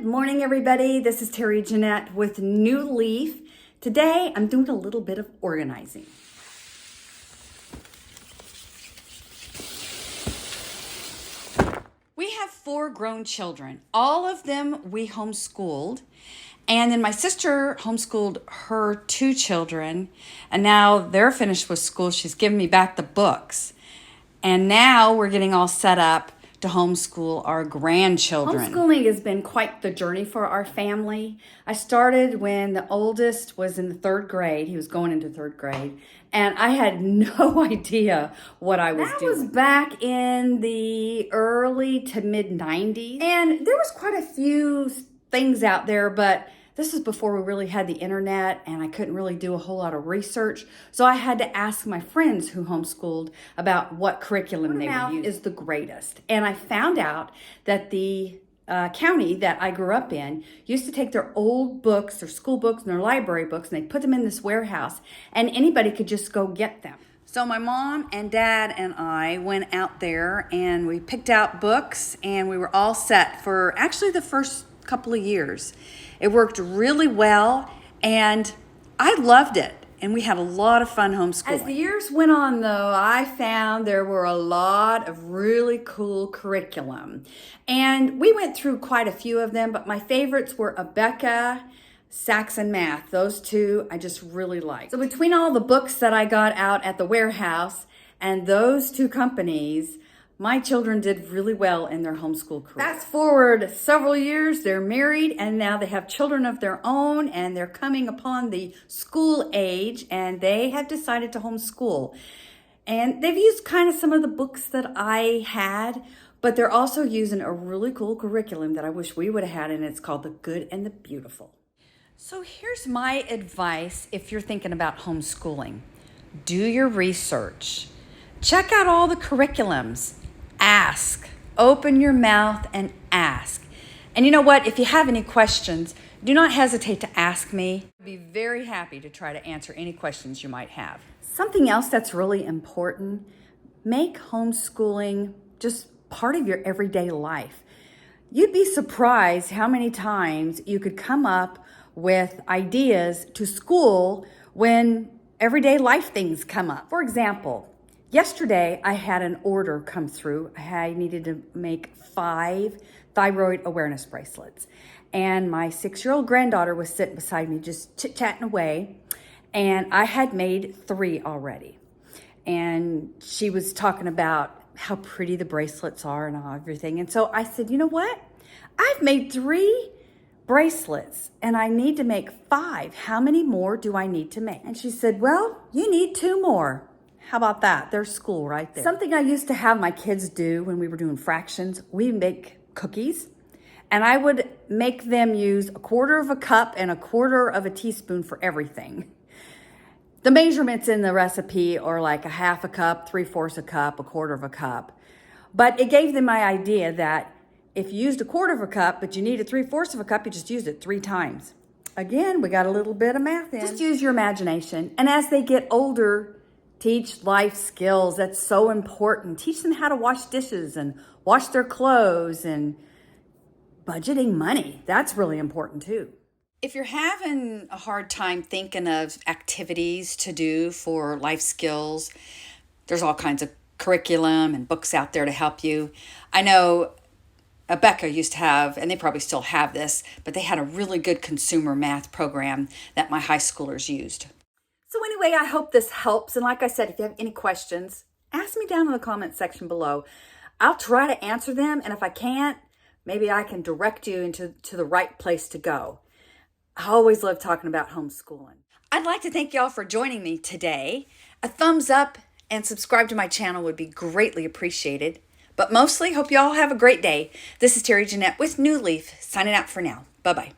Good morning, everybody. This is Terry Jeanette with New Leaf. Today, I'm doing a little bit of organizing. We have 4 grown children. All of them we homeschooled. And then my sister homeschooled her 2 children. And now they're finished with school. She's given me back the books. And now we're getting all set up to homeschool our grandchildren. Homeschooling has been quite the journey for our family. I started when the oldest was in the 3rd grade. He was going into 3rd grade. And I had no idea what I was doing. That was back in the early to mid 90s. And there was quite a few things out there, but this is before we really had the internet, and I couldn't really do a whole lot of research. So I had to ask my friends who homeschooled about what curriculum they would use. Is the greatest. And I found out that the county that I grew up in used to take their old books, their school books, and their library books, and they put them in this warehouse, and anybody could just go get them. So my mom and dad and I went out there, and we picked out books, and we were all set for actually the first couple of years. It worked really well, and I loved it, and we had a lot of fun homeschooling. As the years went on, though, I found there were a lot of really cool curriculum, and we went through quite a few of them, but my favorites were Abeka, Saxon Math. Those 2 I just really liked. So between all the books that I got out at the warehouse and those 2 companies, my children did really well in their homeschool career. Fast forward several years, they're married, and now they have children of their own, and they're coming upon the school age, and they have decided to homeschool. And they've used kind of some of the books that I had, but they're also using a really cool curriculum that I wish we would have had, and it's called The Good and the Beautiful. So here's my advice if you're thinking about homeschooling. Do your research. Check out all the curriculums. Ask. Open your mouth and ask. And you know what? If you have any questions, do not hesitate to ask me. I'd be very happy to try to answer any questions you might have. Something else that's really important, make homeschooling just part of your everyday life. You'd be surprised how many times you could come up with ideas to school when everyday life things come up. For example, yesterday, I had an order come through. I needed to make 5 thyroid awareness bracelets. And my 6-year-old granddaughter was sitting beside me just chit-chatting away. And I had made 3 already. And she was talking about how pretty the bracelets are and everything. And so I said, you know what? I've made 3 bracelets and I need to make 5. How many more do I need to make? And she said, well, you need 2 more. How about that? There's school right there. Something I used to have my kids do when we were doing fractions, we make cookies, and I would make them use 1/4 of a cup and 1/4 of a teaspoon for everything. The measurements in the recipe are like 1/2 a cup, 3/4 a cup, 1/4 of a cup. But it gave them my idea that if you used 1/4 of a cup, but you needed 3/4 of a cup, you just used it 3 times. Again, we got a little bit of math in. Just use your imagination. And as they get older, teach life skills. That's so important. Teach them how to wash dishes and wash their clothes and budgeting money. That's really important too. If you're having a hard time thinking of activities to do for life skills, there's all kinds of curriculum and books out there to help you. I know Abeka used to have, and they probably still have this, but they had a really good consumer math program that my high schoolers used. So anyway, I hope this helps. And like I said, if you have any questions, ask me down in the comment section below. I'll try to answer them. And if I can't, maybe I can direct you into the right place to go. I always love talking about homeschooling. I'd like to thank y'all for joining me today. A thumbs up and subscribe to my channel would be greatly appreciated. But mostly, hope y'all have a great day. This is Terry Jeanette with New Leaf, signing out for now. Bye-bye.